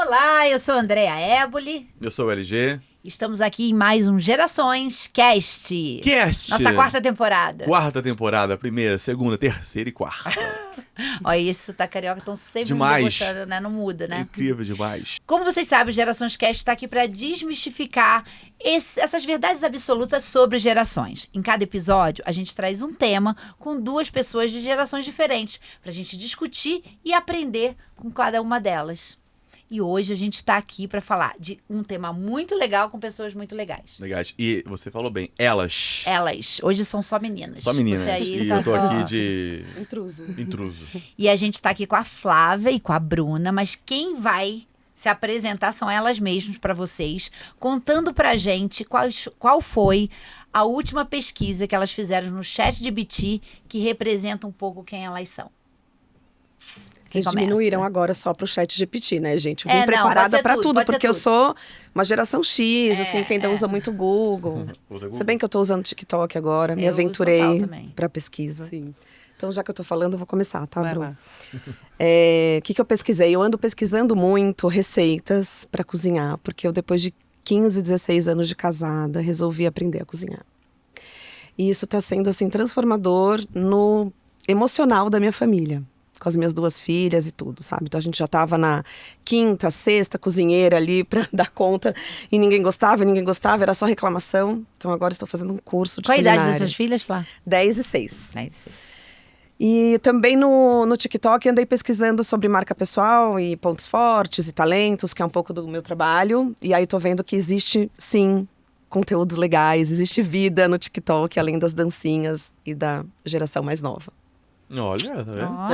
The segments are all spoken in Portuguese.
Olá, eu sou a Andrea Éboli. Eu sou o LG. Estamos aqui em mais um Gerações Cast. Nossa quarta temporada. Quarta temporada, primeira, segunda, terceira e quarta. Olha, esse sotaque carioca estão sempre Demais. me gostando, né? Não muda, né? Incrível demais. Como vocês sabem, o Gerações Cast está aqui para desmistificar essas verdades absolutas sobre gerações. Em cada episódio, a gente traz um tema com duas pessoas de gerações diferentes para a gente discutir e aprender com cada uma delas. E hoje a gente está aqui para falar de um tema muito legal com pessoas muito legais. Legais. E você falou bem, elas. Elas. Hoje são só meninas. Só meninas. Você aí E tá eu tô só... aqui de... Intruso. E a gente está aqui com a Flávia e com a Bruna, mas quem vai se apresentar são elas mesmas para vocês, contando pra gente qual foi a última pesquisa que elas fizeram no ChatGPT que representa um pouco quem elas são. Vocês começa? diminuíram agora só pro ChatGPT, né, gente? Eu vim Não, preparada pra tudo, pode ser porque eu tudo. sou uma geração X, assim, que ainda usa muito Google. Usa Google? Se bem que eu tô usando TikTok agora, me Eu uso aventurei total também. pra pesquisa. Sim. Então, já que eu tô falando, eu vou começar, tá, Vai Bru? lá. O que eu pesquisei? Eu ando pesquisando muito receitas pra cozinhar, porque eu, depois de 15, 16 anos de casada, resolvi aprender a cozinhar. E isso tá sendo, assim, transformador no emocional da minha família. Com as minhas duas filhas e tudo, sabe? Então a gente já tava na quinta, sexta cozinheira ali pra dar conta. E ninguém gostava, era só reclamação. Então agora estou fazendo um curso de Qual a idade culinária. das suas filhas, Flá? 10 e 6. 10, 6. E também no TikTok andei pesquisando sobre marca pessoal e pontos fortes e talentos, que é um pouco do meu trabalho. E aí tô vendo que existe, sim, conteúdos legais, existe vida no TikTok, além das dancinhas e da geração mais nova. Olha, tá vendo? Ó.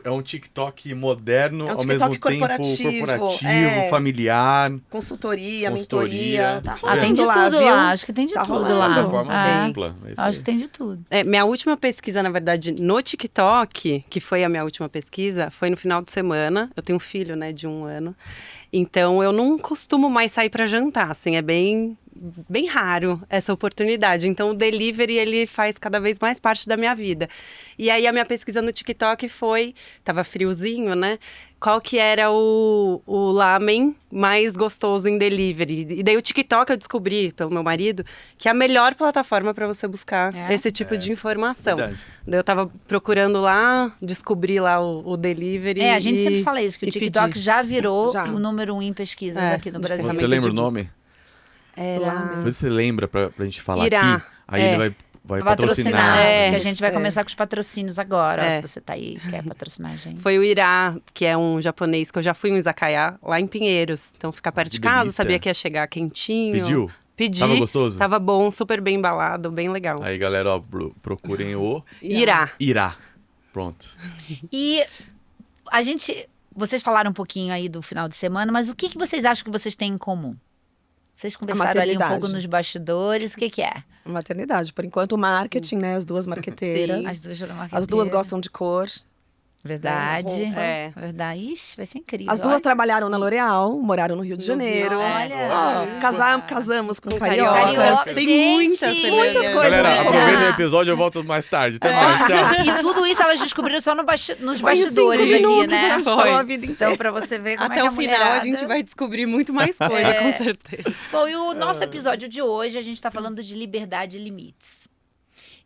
É um TikTok moderno, É um ao TikTok mesmo tempo corporativo, familiar. Consultoria, Consultoria. mentoria. Tá Ah, tem de rolando lá, tudo viu? lá. Acho que tem de Tá tudo rolando. lá. Plataforma É. dupla. É isso Acho aí. que tem de tudo. Minha última pesquisa, na verdade, no TikTok, que foi a minha última pesquisa, foi no final de semana. Eu tenho um filho, né, de 1 ano. Então, eu não costumo mais sair para jantar, assim, é bem raro essa oportunidade. Então, o delivery, ele faz cada vez mais parte da minha vida. E aí, a minha pesquisa no TikTok tava friozinho, né? Qual que era o lamen mais gostoso em delivery. E daí, o TikTok, eu descobri, pelo meu marido, que é a melhor plataforma para você buscar esse tipo de informação. Verdade. Daí, eu tava procurando lá, descobri lá o delivery. A gente sempre fala isso, que o e TikTok pedi. já virou Já. o número 1 em pesquisas É, aqui no de Brasil. Você ferramenta lembra o de nome? Era... Você lembra pra gente falar Irá. aqui? Aí ele vai Patrocinar, patrocinar. que a gente vai começar com os patrocínios agora. É. Se você tá aí e quer patrocinar a gente. Foi o Irá, que é um japonês, que eu já fui em izakaya, lá em Pinheiros. Então, fica perto Que de casa, delícia. sabia que ia chegar quentinho. Pediu? Pedi. Tava gostoso? Tava bom, super bem embalado, bem legal. Aí, galera, ó, procurem o Irá. Irá. Pronto. E a gente... Vocês falaram um pouquinho aí do final de semana, mas o que vocês acham que vocês têm em comum? Vocês conversaram ali um maternidade. pouco nos bastidores. O que é? Maternidade. Por enquanto, marketing, né? As duas marqueteiras. As duas foram As duas gostam de cor. Verdade. Roupa. É. Verdade. Ixi, vai ser incrível. As duas Olha. trabalharam na L'Oréal, moraram no Rio de Janeiro. Olha. Casamos com Carioca. Carioca. Tem Gente, muitas muitas semelhanças. coisas. Galera, é. aproveita o episódio, eu volto mais tarde. Até mais, tchau. E tudo isso elas descobriram só nos Foi em bastidores 5 aqui, minutos, né? a gente Foi. falou a vida inteira. Então, pra você ver como é Até que o a final mulherada... a gente vai descobrir muito mais coisa, com certeza. Bom, e o nosso episódio de hoje, a gente tá falando de liberdade e limites.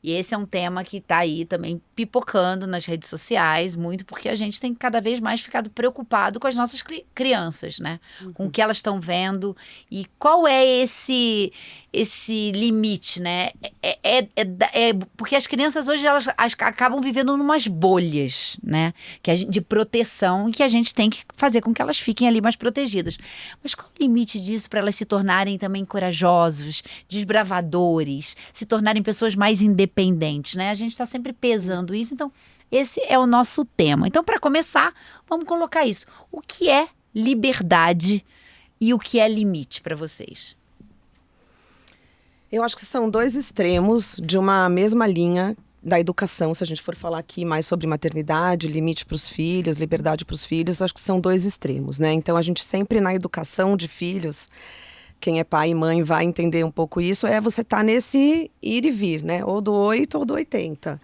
E esse é um tema que tá aí também pipocando nas redes sociais, muito porque a gente tem cada vez mais ficado preocupado com as nossas crianças, né? Com o que elas estão vendo e qual é esse limite, né? Porque as crianças hoje, elas acabam vivendo numas bolhas, né? De proteção, e que a gente tem que fazer com que elas fiquem ali mais protegidas. Mas qual o limite disso para elas se tornarem também corajosos, desbravadores, se tornarem pessoas mais independentes, né? A gente está sempre pesando isso, então esse é o nosso tema. Então, para começar, vamos colocar isso. O que é liberdade e o que é limite para vocês? Eu acho que são dois extremos de uma mesma linha da educação, se a gente for falar aqui mais sobre maternidade, limite para os filhos, liberdade para os filhos, acho que são dois extremos, né? Então a gente sempre na educação de filhos, quem é pai e mãe vai entender um pouco isso, é você estar nesse ir e vir, né? Ou do 8 ou do 80.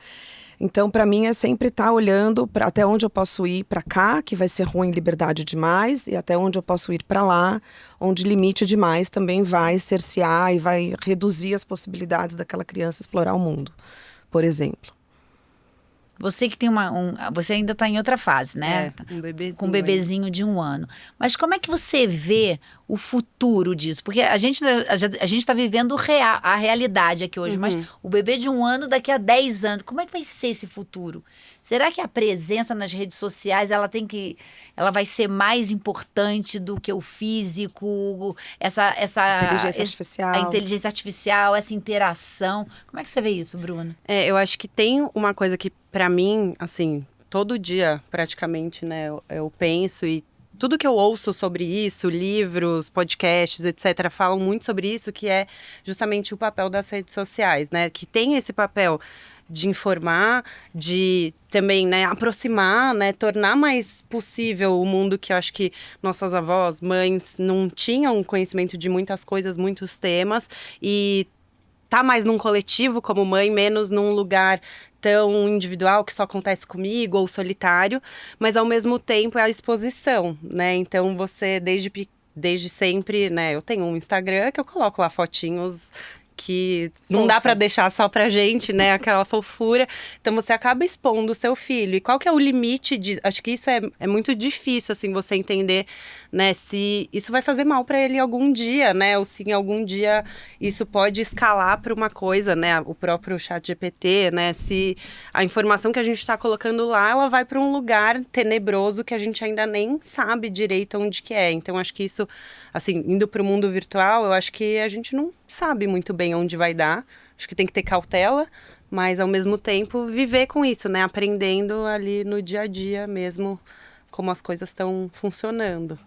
Então, para mim, é sempre estar olhando para até onde eu posso ir para cá, que vai ser ruim, liberdade demais, e até onde eu posso ir para lá, onde limite demais também vai cercear e vai reduzir as possibilidades daquela criança explorar o mundo, por exemplo. Você que tem você ainda está em outra fase, né? Um bebezinho. Com um bebezinho de 1 ano. Mas como é que você vê o futuro disso? Porque a gente está vivendo a realidade aqui hoje, mas o bebê de 1 ano daqui a 10 anos, como é que vai ser esse futuro? Será que a presença nas redes sociais ela vai ser mais importante do que o físico, Inteligência artificial. a inteligência artificial, essa interação? Como é que você vê isso, Bruna? Eu acho que tem uma coisa que, pra mim, assim, todo dia, praticamente, né, eu penso e tudo que eu ouço sobre isso, livros, podcasts, etc., falam muito sobre isso, que é justamente o papel das redes sociais, né? Que tem esse papel de informar, de também, né, aproximar, né, tornar mais possível o mundo que eu acho que nossas avós, mães, não tinham conhecimento de muitas coisas, muitos temas, e tá mais num coletivo como mãe, menos num lugar tão individual que só acontece comigo ou solitário, mas ao mesmo tempo é a exposição, né? Então você desde sempre, né? Eu tenho um Instagram que eu coloco lá fotinhos que não dá pra deixar só pra gente, né? Aquela fofura. Então você acaba expondo o seu filho. E qual que é o limite de... Acho que isso é muito difícil, assim, você entender, né? Se isso vai fazer mal pra ele algum dia, né? Ou se em algum dia isso pode escalar pra uma coisa, né? O próprio ChatGPT, né? Se a informação que a gente tá colocando lá, ela vai pra um lugar tenebroso que a gente ainda nem sabe direito onde que é. Então acho que isso, assim, indo pro mundo virtual, eu acho que a gente não sabe muito bem onde vai dar. Acho que tem que ter cautela, mas ao mesmo tempo viver com isso, né? Aprendendo ali no dia a dia mesmo como as coisas estão funcionando.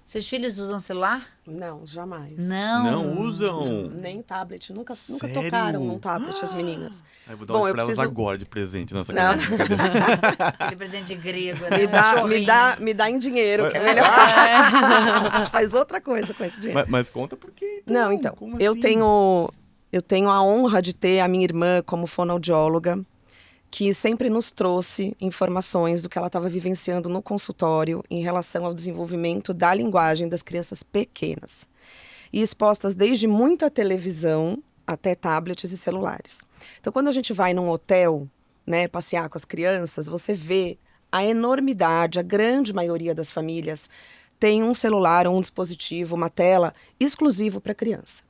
Seus filhos usam celular? Não, jamais. Não usam? Nem tablet. Nunca Sério? tocaram num tablet as meninas. Aí vou dar uma pra elas agora de presente. Nossa, Não. Aquele presente grego, né? Me dá em dinheiro, que é melhor. A gente faz outra coisa com esse dinheiro. Mas conta por quê? Não, então. Como Eu assim? tenho a honra de ter a minha irmã como fonoaudióloga, que sempre nos trouxe informações do que ela estava vivenciando no consultório em relação ao desenvolvimento da linguagem das crianças pequenas. E expostas desde muita televisão até tablets e celulares. Então, quando a gente vai num hotel, né, passear com as crianças, você vê a enormidade, a grande maioria das famílias tem um celular ou um dispositivo, uma tela exclusivo para criança.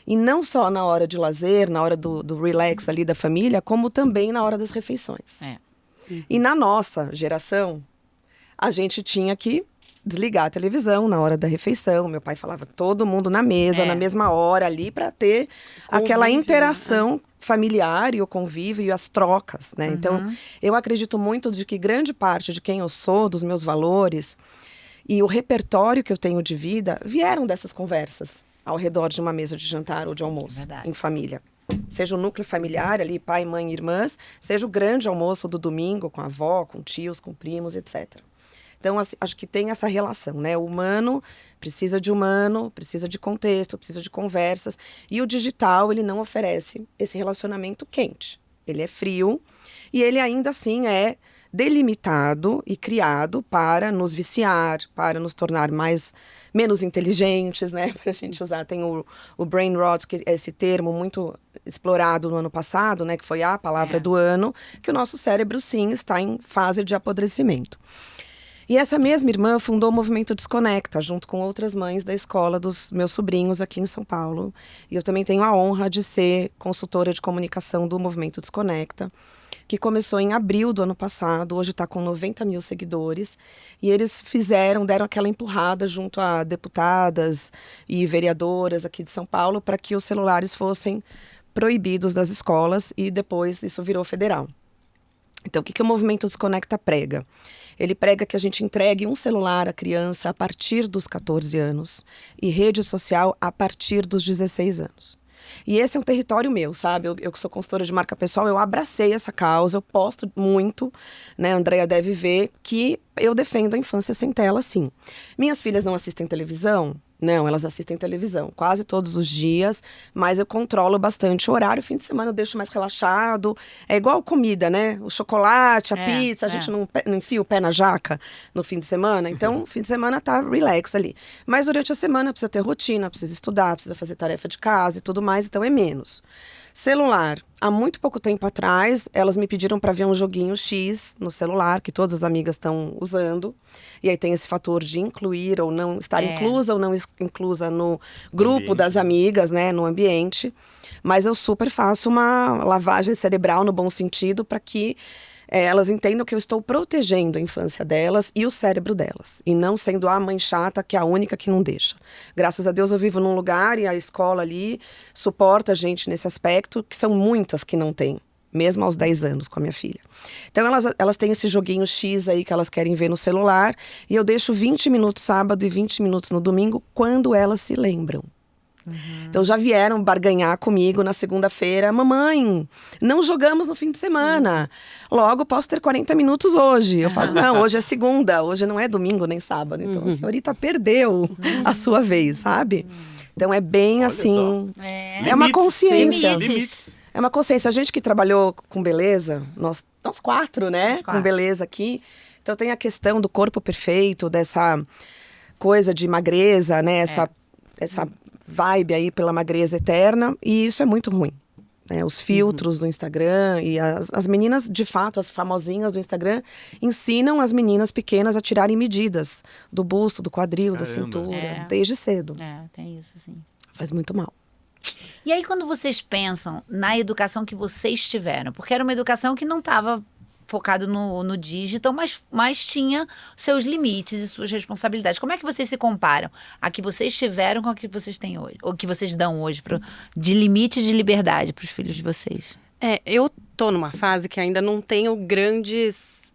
E não só na hora de lazer, na hora do relax ali da família, como também na hora das refeições. E na nossa geração, a gente tinha que desligar a televisão na hora da refeição. Meu pai falava todo mundo na mesa, na mesma hora ali, para ter aquela interação familiar e o convívio e as trocas, né? Então, eu acredito muito de que grande parte de quem eu sou, dos meus valores e o repertório que eu tenho de vida, vieram dessas conversas ao redor de uma mesa de jantar ou de almoço, em família. Seja o núcleo familiar ali, pai, mãe, irmãs, seja o grande almoço do domingo com a avó, com tios, com primos, etc. Então, assim, acho que tem essa relação, né? O humano, precisa de contexto, precisa de conversas. E o digital, ele não oferece esse relacionamento quente. Ele é frio e ele ainda assim é delimitado e criado para nos viciar, para nos tornar menos inteligentes, né? Para a gente usar, tem o brain rot, que é esse termo muito explorado no ano passado, né? Que foi a palavra do ano, que o nosso cérebro, sim, está em fase de apodrecimento. E essa mesma irmã fundou o Movimento Desconecta, junto com outras mães da escola dos meus sobrinhos aqui em São Paulo. E eu também tenho a honra de ser consultora de comunicação do Movimento Desconecta, que começou em abril do ano passado, hoje está com 90 mil seguidores. E eles deram aquela empurrada junto a deputadas e vereadoras aqui de São Paulo para que os celulares fossem proibidos das escolas e depois isso virou federal. Então, o que o Movimento Desconecta prega? Ele prega que a gente entregue um celular à criança a partir dos 14 anos e rede social a partir dos 16 anos. E esse é um território meu, sabe? Eu que sou consultora de marca pessoal, eu abracei essa causa, eu posto muito, né? A Andrea deve ver que eu defendo a infância sem tela, sim. Minhas filhas não assistem televisão? Não, elas assistem televisão quase todos os dias, mas eu controlo bastante o horário. Fim de semana eu deixo mais relaxado. É igual comida, né? O chocolate, a pizza, a gente não enfia o pé na jaca no fim de semana. Então, fim de semana tá relax ali. Mas durante a semana precisa ter rotina, precisa estudar, precisa fazer tarefa de casa e tudo mais, então é menos. Celular. Há muito pouco tempo atrás, elas me pediram para ver um joguinho X no celular, que todas as amigas estão usando. E aí tem esse fator de incluir ou não, estar inclusa ou não inclusa no grupo das amigas, né, no ambiente. Mas eu super faço uma lavagem cerebral, no bom sentido, para que elas entendam que eu estou protegendo a infância delas e o cérebro delas. E não sendo a mãe chata, que é a única que não deixa. Graças a Deus eu vivo num lugar e a escola ali suporta a gente nesse aspecto, que são muitas que não têm. Mesmo aos 10 anos com a minha filha. Então elas têm esse joguinho X aí que elas querem ver no celular. E eu deixo 20 minutos sábado e 20 minutos no domingo, quando elas se lembram. Então já vieram barganhar comigo na segunda-feira. Mamãe, não jogamos no fim de semana. Logo, posso ter 40 minutos hoje. Eu falo, não, hoje é segunda. Hoje não é domingo nem sábado. Então a senhorita perdeu a sua vez, sabe? Então é bem Olha assim. só. É uma consciência. Limites. É uma consciência. A gente que trabalhou com beleza, nós 4, né? Nós 4. Com beleza aqui. Então tem a questão do corpo perfeito, dessa coisa de magreza, né? Essa vibe aí pela magreza eterna. E isso é muito ruim. Né? Os filtros do Instagram e as meninas, de fato, as famosinhas do Instagram, ensinam as meninas pequenas a tirarem medidas do busto, do quadril, da cintura, desde cedo. Tem isso, sim. Faz muito mal. E aí, quando vocês pensam na educação que vocês tiveram, porque era uma educação que não estava focado no digital, mas tinha seus limites e suas responsabilidades. Como é que vocês se comparam a que vocês tiveram com a que vocês têm hoje? Ou que vocês dão hoje de limite de liberdade para os filhos de vocês? Eu tô numa fase que ainda não tenho grandes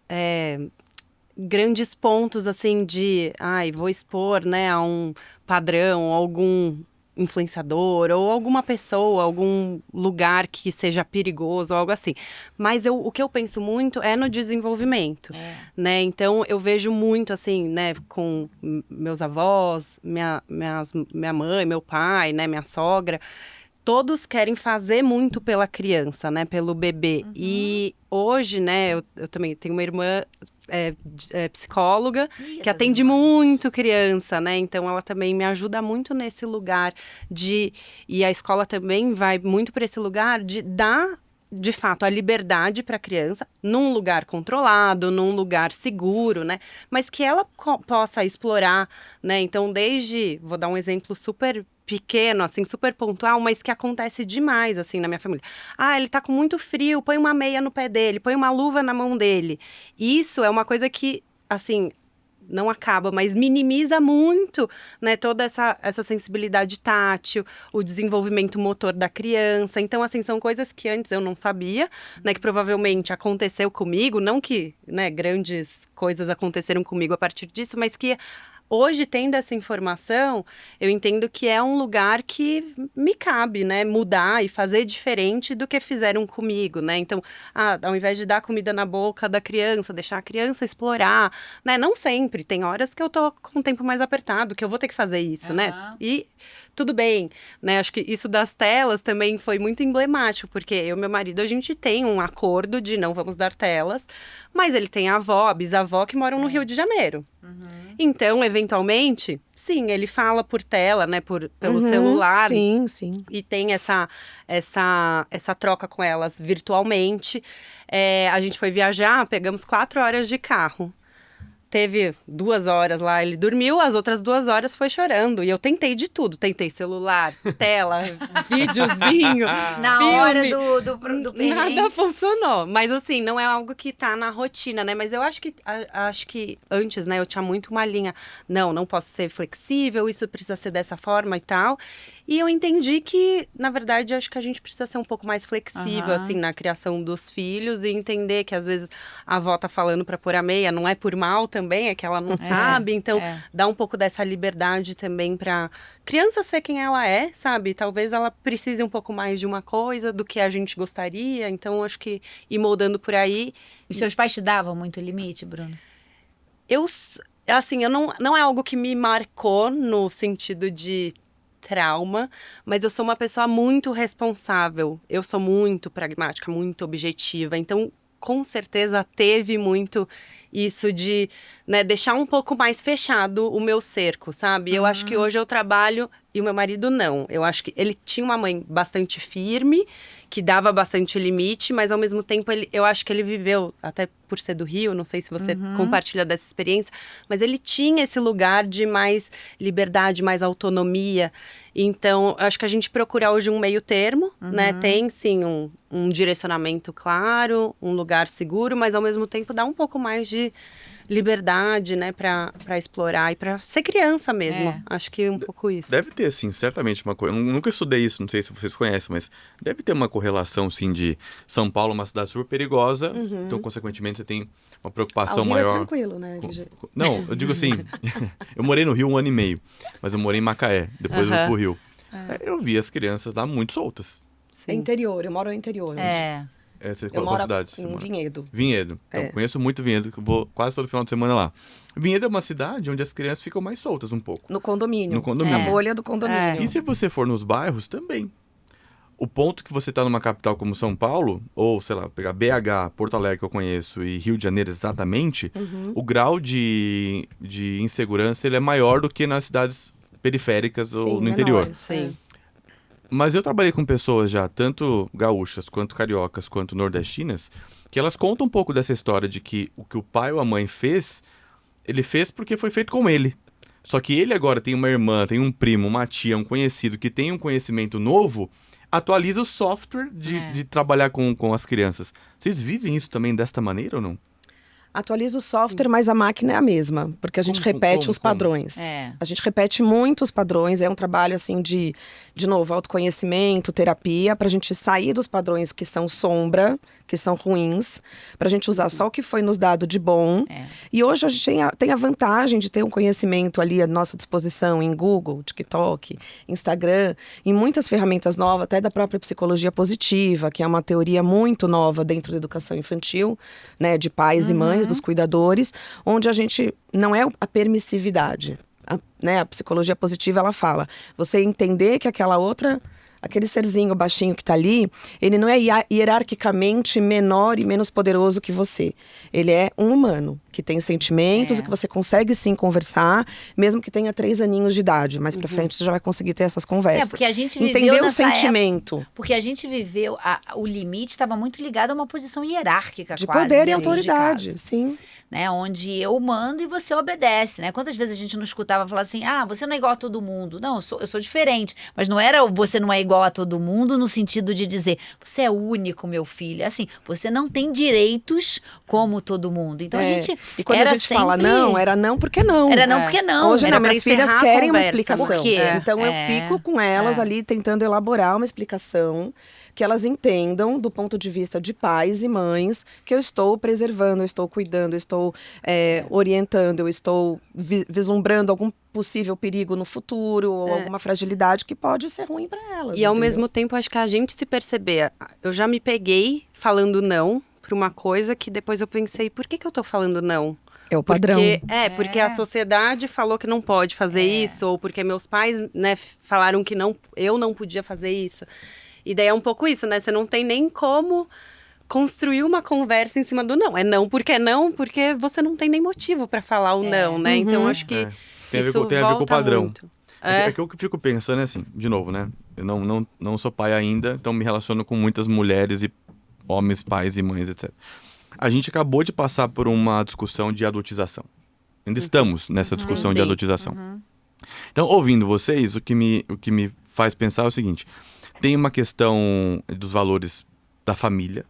pontos, assim, de... vou expor, né, a um padrão, algum influenciador ou alguma pessoa, algum lugar que seja perigoso ou algo assim. Mas o que eu penso muito é no desenvolvimento, né? Então, eu vejo muito, assim, né, com meus avós, minha mãe, meu pai, né, minha sogra. Todos querem fazer muito pela criança, né, pelo bebê. E hoje, né, eu também tenho uma irmã psicóloga que atende muito criança, né? Então ela também me ajuda muito nesse lugar e a escola também vai muito para esse lugar de dar, de fato, a liberdade para a criança num lugar controlado, num lugar seguro, né? Mas que ela possa explorar, né? Então, vou dar um exemplo super pequeno, assim, super pontual, mas que acontece demais, assim, na minha família. Ele tá com muito frio, põe uma meia no pé dele, põe uma luva na mão dele. Isso é uma coisa que, assim, não acaba, mas minimiza muito, né, toda essa sensibilidade tátil, o desenvolvimento motor da criança. Então, assim, são coisas que antes eu não sabia, né, que provavelmente aconteceu comigo, não que, né, grandes coisas aconteceram comigo a partir disso, mas que hoje, tendo essa informação, eu entendo que é um lugar que me cabe, né, mudar e fazer diferente do que fizeram comigo, né? Então, ao invés de dar comida na boca da criança, deixar a criança explorar, né? Não sempre, tem horas que eu tô com o tempo mais apertado, que eu vou ter que fazer isso, né? E tudo bem, né? Acho que isso das telas também foi muito emblemático, porque eu e meu marido, a gente tem um acordo de não vamos dar telas, mas ele tem a avó, a bisavó que moram no Rio de Janeiro. Então, eventualmente, sim, ele fala por tela, né, pelo celular. Sim, sim. E tem essa troca com elas virtualmente. A gente foi viajar, pegamos 4 horas de carro. Teve 2 horas lá, ele dormiu, as outras 2 horas foi chorando. E eu tentei de tudo. Tentei celular, tela, videozinho, Na filme. hora do perrengue. Nada funcionou. Mas assim, não é algo que tá na rotina, né? Mas eu acho que antes, né, eu tinha muito uma linha. Não posso ser flexível, isso precisa ser dessa forma e tal. E eu entendi que, na verdade, acho que a gente precisa ser um pouco mais flexível, assim, na criação dos filhos. E entender que, às vezes, a avó tá falando pra pôr a meia, não é por mal também, é que ela não sabe. Então, dá um pouco dessa liberdade também pra criança ser quem ela é, sabe? Talvez ela precise um pouco mais de uma coisa do que a gente gostaria. Então, acho que ir moldando por aí. Os seus pais te davam muito limite, Bruno? assim, não é algo que me marcou no sentido de trauma, mas eu sou uma pessoa muito responsável. Eu sou muito pragmática, muito objetiva. Então, com certeza, teve muito isso de, né, deixar um pouco mais fechado o meu cerco, sabe? Eu acho que hoje eu trabalho e o meu marido não. Eu acho que ele tinha uma mãe bastante firme, que dava bastante limite, mas ao mesmo tempo eu acho que ele viveu, até por ser do Rio, não sei se você compartilha dessa experiência, mas ele tinha esse lugar de mais liberdade, mais autonomia. Então, acho que a gente procura hoje um meio termo, né? Tem, sim, um direcionamento claro, um lugar seguro, mas ao mesmo tempo dá um pouco mais de liberdade, né? Pra explorar e pra ser criança mesmo. Acho que um pouco isso. Deve ter, sim, certamente uma coisa. Nunca estudei isso, não sei se vocês conhecem, mas deve ter uma correlação, sim, de São Paulo, uma cidade super perigosa, então, consequentemente, você tem uma preocupação Rio maior. É tranquilo, né? Não, eu digo assim, eu morei no Rio 1 ano e meio, mas eu morei em Macaé, depois eu fui pro Rio. Eu vi as crianças lá muito soltas. É interior, eu moro no interior. Você Eu qual moro cidade? em Vinhedo. Vinhedo. Então, conheço muito Vinhedo, que eu vou quase todo final de semana lá. Vinhedo é uma cidade onde as crianças ficam mais soltas um pouco. No condomínio. No condomínio. Na bolha do condomínio. E se você for nos bairros, também. O ponto que você tá numa capital como São Paulo, ou, sei lá, pegar BH, Porto Alegre, que eu conheço, e Rio de Janeiro exatamente, o grau de insegurança ele é maior do que nas cidades periféricas ou no interior. Sim. Mas eu trabalhei com pessoas já, tanto gaúchas, quanto cariocas, quanto nordestinas, que elas contam um pouco dessa história de que o que o pai ou a mãe fez, ele fez porque foi feito com ele. Só que ele agora tem uma irmã, tem um primo, uma tia, um conhecido que tem um conhecimento novo, atualiza o software de trabalhar com as crianças. Vocês vivem isso também desta maneira ou não? Atualiza o software, mas a máquina é a mesma, porque a gente repete os padrões. A gente repete muitos padrões, é um trabalho assim de novo, autoconhecimento, terapia, pra gente sair dos padrões que são sombra, que são ruins, pra gente usar só o que foi nos dado de bom. E hoje a gente tem a vantagem de ter um conhecimento ali à nossa disposição em Google, TikTok, Instagram, em muitas ferramentas novas, até da própria psicologia positiva, que é uma teoria muito nova dentro da educação infantil, né, de pais e mães, dos cuidadores, onde a gente não é a permissividade. A psicologia positiva, ela fala, você entender que aquele serzinho baixinho que tá ali, ele não é hierarquicamente menor e menos poderoso que você. Ele é um humano, que tem sentimentos e que você consegue sim conversar, mesmo que tenha 3 aninhos de idade. Mais pra frente você já vai conseguir ter essas conversas. Porque a gente viveu entender o nessa sentimento. Porque a gente viveu, o limite estava muito ligado a uma posição hierárquica, De quase, poder e dentro de autoridade, casa, sim. né? Onde eu mando e você obedece, né? Quantas vezes a gente não escutava falar assim, você não é igual a todo mundo. Não, eu sou diferente. Mas não era você não é igual a todo mundo no sentido de dizer, você é único, meu filho. Assim, você não tem direitos como todo mundo. Então a gente E quando a gente fala não, era não porque não. Era não porque não. Hoje não, minhas filhas querem uma explicação. Por quê? Então eu fico com elas ali tentando elaborar uma explicação que elas entendam do ponto de vista de pais e mães que eu estou preservando, eu estou cuidando, eu estou orientando, eu estou vislumbrando algum possível perigo no futuro ou alguma fragilidade que pode ser ruim para elas. E ao mesmo tempo, acho que a gente se perceber, eu já me peguei falando não para uma coisa que depois eu pensei, por que eu tô falando não? É o padrão. Porque a sociedade falou que não pode fazer isso, ou porque meus pais, né, falaram que eu não podia fazer isso. E daí é um pouco isso, né? Você não tem nem como construir uma conversa em cima do não. É não porque você não tem nem motivo para falar o não, né? Então acho que tem a ver com o padrão. É que eu fico pensando assim, de novo, né? Eu não sou pai ainda, então me relaciono com muitas mulheres e homens, pais e mães, etc. A gente acabou de passar por uma discussão de adultização. Ainda estamos nessa discussão de adultização. Então, ouvindo vocês, o que me faz pensar é o seguinte: tem uma questão dos valores da família,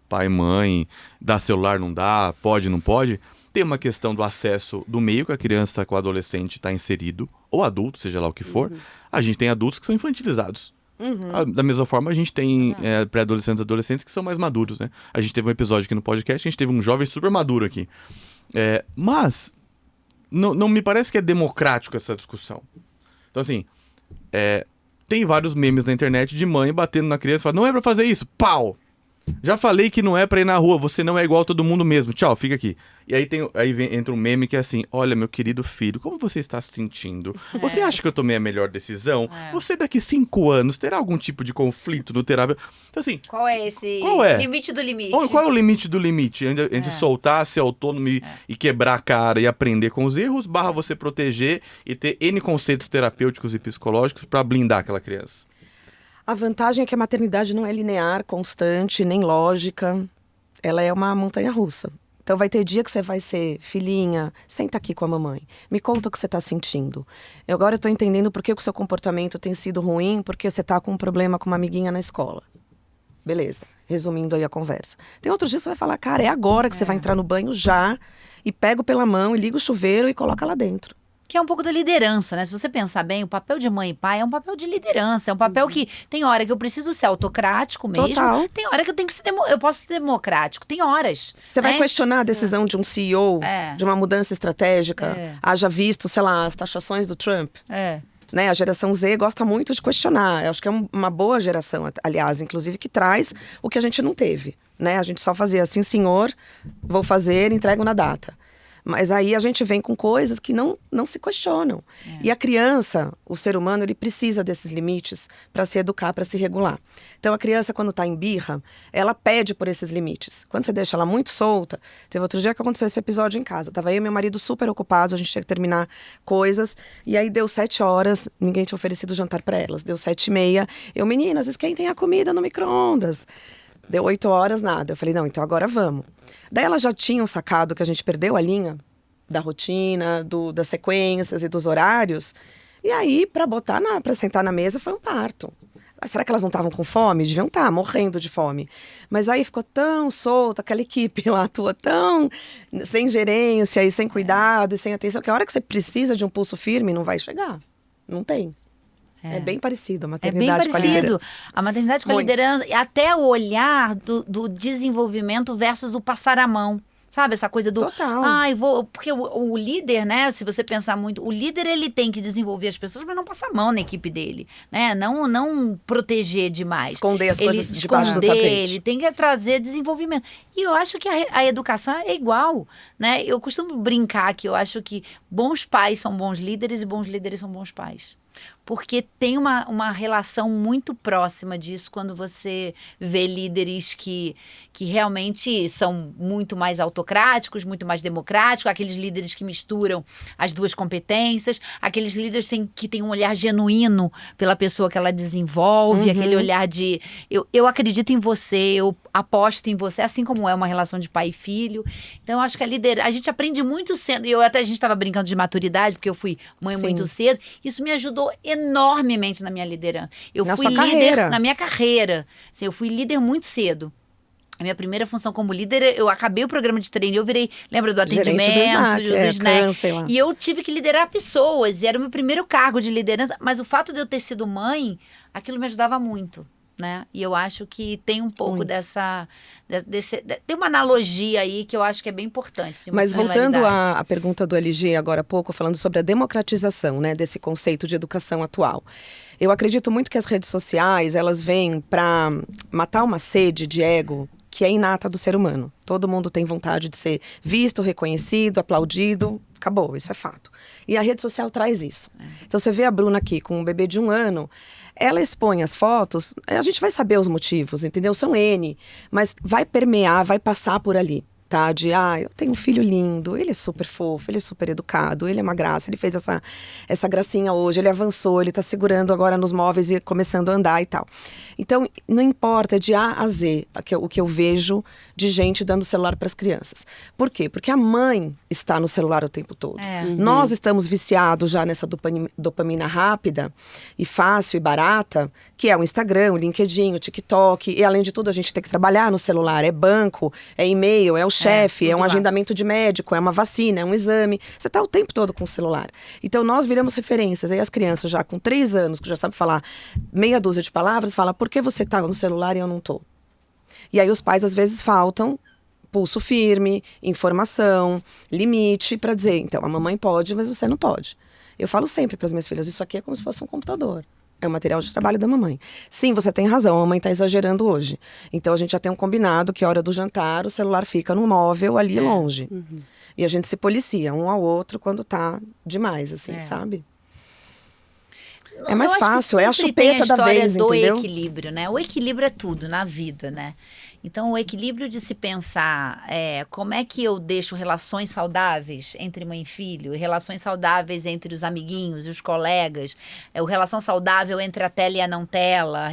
pai, mãe, dar celular não dá, pode, não pode. Tem uma questão do acesso do meio que a criança com o adolescente está inserido, ou adulto, seja lá o que for. A gente tem adultos que são infantilizados. Da mesma forma, a gente tem pré-adolescentes e adolescentes que são mais maduros, né? A gente teve um episódio aqui no podcast, a gente teve um jovem super maduro aqui. Mas não me parece que é democrático essa discussão. Então, assim, tem vários memes na internet de mãe batendo na criança e falando, não é pra fazer isso, pau! Já falei que não é pra ir na rua, você não é igual a todo mundo mesmo. Tchau, fica aqui. E aí, entra um meme que é assim, olha, meu querido filho, como você está se sentindo? Você acha que eu tomei a melhor decisão? Você daqui 5 anos terá algum tipo de conflito no terapeuta? Então assim... Qual é esse limite do limite? Qual é o limite do limite? Entre soltar, ser autônomo e quebrar a cara e aprender com os erros, barra você proteger e ter N conceitos terapêuticos e psicológicos pra blindar aquela criança? A vantagem é que a maternidade não é linear, constante, nem lógica. Ela é uma montanha-russa. Então vai ter dia que você vai ser filhinha, senta aqui com a mamãe, me conta o que você está sentindo. Agora eu estou entendendo por que o seu comportamento tem sido ruim, porque você está com um problema com uma amiguinha na escola. Beleza, resumindo aí a conversa. Tem outros dias que você vai falar, cara, é agora que você vai entrar no banho já, e pego pela mão, e liga o chuveiro e coloca lá dentro. Que é um pouco da liderança, né? Se você pensar bem, o papel de mãe e pai é um papel de liderança. É um papel que tem hora que eu preciso ser autocrático mesmo. Total. Tem hora que eu tenho que ser eu posso ser democrático. Tem horas. Você vai questionar a decisão de um CEO, de uma mudança estratégica, haja visto, sei lá, as taxações do Trump. Né? A geração Z gosta muito de questionar. Eu acho que é uma boa geração, aliás, inclusive, que traz o que a gente não teve. Né? A gente só fazia assim, senhor, vou fazer, entrego na data. Mas aí a gente vem com coisas que não se questionam. E a criança, o ser humano, ele precisa desses limites para se educar, para se regular. Então a criança, quando está em birra, ela pede por esses limites. Quando você deixa ela muito solta, teve outro dia que aconteceu esse episódio em casa. Tava eu e meu marido super ocupados, a gente tinha que terminar coisas. E aí deu 7 horas, ninguém tinha oferecido jantar para elas. Deu 7h30, meninas, esquentem a comida no micro-ondas. Deu 8 horas, nada. Eu falei, não, então agora vamos. Daí elas já tinham sacado que a gente perdeu a linha da rotina, das sequências e dos horários. E aí, para sentar na mesa, foi um parto. Será que elas não estavam com fome? Deviam estar, morrendo de fome. Mas aí ficou tão solta, aquela equipe lá atua tão sem gerência e sem cuidado e sem atenção, que a hora que você precisa de um pulso firme, não vai chegar. Não tem. É bem parecido a maternidade com a liderança. A maternidade com a liderança, até o olhar do desenvolvimento versus o passar a mão. Sabe, essa coisa do... Total. Porque o líder, né, se você pensar muito, o líder, ele tem que desenvolver as pessoas, mas não passar a mão na equipe dele, né? Não proteger demais. Esconder as coisas debaixo do tapete. Ele tem que trazer desenvolvimento. E eu acho que a educação é igual, né? Eu costumo brincar que eu acho que bons pais são bons líderes e bons líderes são bons pais. Porque tem uma relação muito próxima disso quando você vê líderes que realmente são muito mais autocráticos, muito mais democráticos, aqueles líderes que misturam as duas competências, aqueles líderes que têm um olhar genuíno pela pessoa que ela desenvolve, aquele olhar de eu acredito em você, eu aposto em você, assim como é uma relação de pai e filho. Então eu acho que a gente aprende muito cedo, e a gente estava brincando de maturidade, porque eu fui mãe muito cedo, isso me ajudou enormemente na minha liderança. Eu fui líder na minha carreira. Assim, eu fui líder muito cedo. A minha primeira função como líder, eu acabei o programa de treino, eu virei, lembra do atendimento, do snack. E eu tive que liderar pessoas, e era o meu primeiro cargo de liderança, mas o fato de eu ter sido mãe, aquilo me ajudava muito. Né? E eu acho que tem um pouco tem uma analogia aí que eu acho que é bem importante. Mas voltando à pergunta do LG agora há pouco, falando sobre a democratização, né, desse conceito de educação atual. Eu acredito muito que as redes sociais, elas vêm para matar uma sede de ego que é inata do ser humano. Todo mundo tem vontade de ser visto, reconhecido, aplaudido. Acabou, isso é fato. E a rede social traz isso. Então você vê a Bruna aqui com um bebê de 1 ano, ela expõe as fotos, a gente vai saber os motivos, entendeu? São N, mas vai permear, vai passar por ali. Tá? Eu tenho um filho lindo, ele é super fofo, ele é super educado, ele é uma graça, ele fez essa gracinha hoje, ele avançou, ele tá segurando agora nos móveis e começando a andar e tal. Então, não importa, é de A a Z o que eu vejo de gente dando celular para as crianças. Por quê? Porque a mãe está no celular o tempo todo. Nós estamos viciados já nessa dopamina rápida e fácil e barata, que é o Instagram, o LinkedIn, o TikTok, e além de tudo a gente tem que trabalhar no celular, é banco, é e-mail, é o chefe, é um agendamento de médico, é uma vacina, é um exame. Você está o tempo todo com o celular. Então, nós viramos referências. Aí as crianças já com 3 anos, que já sabem falar meia dúzia de palavras, falam, por que você está no celular e eu não estou? E aí os pais, às vezes, faltam pulso firme, informação, limite, para dizer, então, a mamãe pode, mas você não pode. Eu falo sempre para as minhas filhas, isso aqui é como se fosse um computador. É o material de trabalho da mamãe. Sim, você tem razão, a mamãe tá exagerando hoje. Então a gente já tem um combinado que a hora do jantar o celular fica no móvel ali longe. E a gente se policia um ao outro quando tá demais, assim, sabe? É mais fácil, é a chupeta da vez, do entendeu? equilíbrio, né? O equilíbrio é tudo na vida, né? Então, o equilíbrio de se pensar como é que eu deixo relações saudáveis entre mãe e filho, relações saudáveis entre os amiguinhos e os colegas, relação saudável entre a tela e a não tela,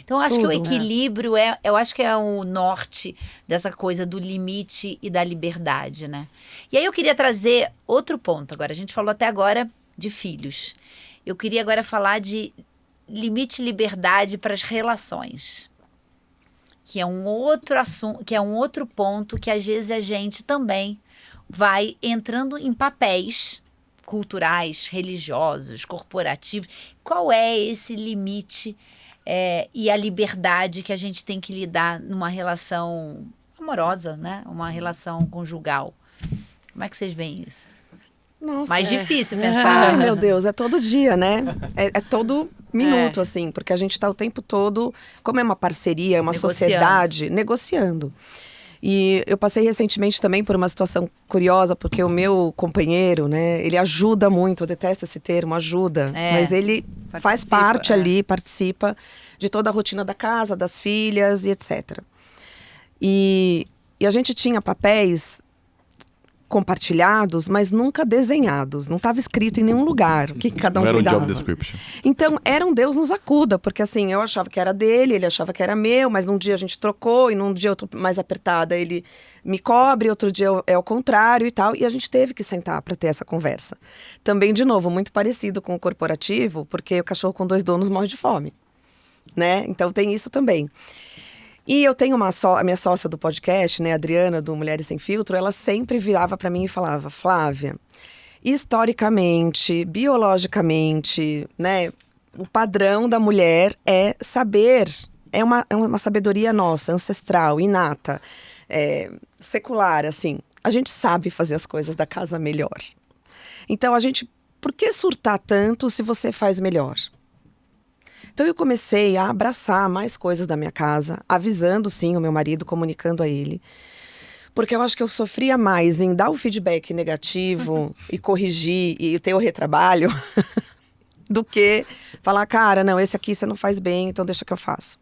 Então, eu acho que o equilíbrio eu acho que é o norte dessa coisa do limite e da liberdade, né? E aí eu queria trazer outro ponto agora. A gente falou até agora de filhos. Eu queria agora falar de limite e liberdade para as relações, que é um outro assunto, que é um outro ponto que às vezes a gente também vai entrando em papéis culturais, religiosos, corporativos. Qual é esse limite e a liberdade que a gente tem que lidar numa relação amorosa, né? Uma relação conjugal? Como é que vocês veem isso? Nossa, mais difícil pensar. Ai, meu Deus, é todo dia, né? É todo minuto, assim, porque a gente tá o tempo todo, como é uma parceria, é uma sociedade, negociando. E eu passei recentemente também por uma situação curiosa, porque o meu companheiro, né, ele ajuda muito, eu detesto esse termo, ajuda, mas ele faz parte ali, participa de toda a rotina da casa, das filhas e etc. E a gente tinha papéis compartilhados, mas nunca desenhados. Não estava escrito em nenhum lugar o que cada um cuidava. Não era um job description. Então, era um Deus nos acuda, porque assim, eu achava que era dele, ele achava que era meu, mas num dia a gente trocou, e num dia eu tô mais apertada, ele me cobre, outro dia é o contrário e tal, e a gente teve que sentar para ter essa conversa. Também, de novo, muito parecido com o corporativo, porque o cachorro com 2 donos morre de fome, né? Então, tem isso também. E eu tenho a minha sócia do podcast, né, a Adriana, do Mulheres Sem Filtro, ela sempre virava para mim e falava: Flávia, historicamente, biologicamente, né, o padrão da mulher é saber, é uma sabedoria nossa, ancestral, inata, secular, assim. A gente sabe fazer as coisas da casa melhor. Então, por que surtar tanto se você faz melhor? Então eu comecei a abraçar mais coisas da minha casa, avisando sim o meu marido, comunicando a ele. Porque eu acho que eu sofria mais em dar o feedback negativo e corrigir e ter o retrabalho do que falar, cara, não, esse aqui você não faz bem, então deixa que eu faço.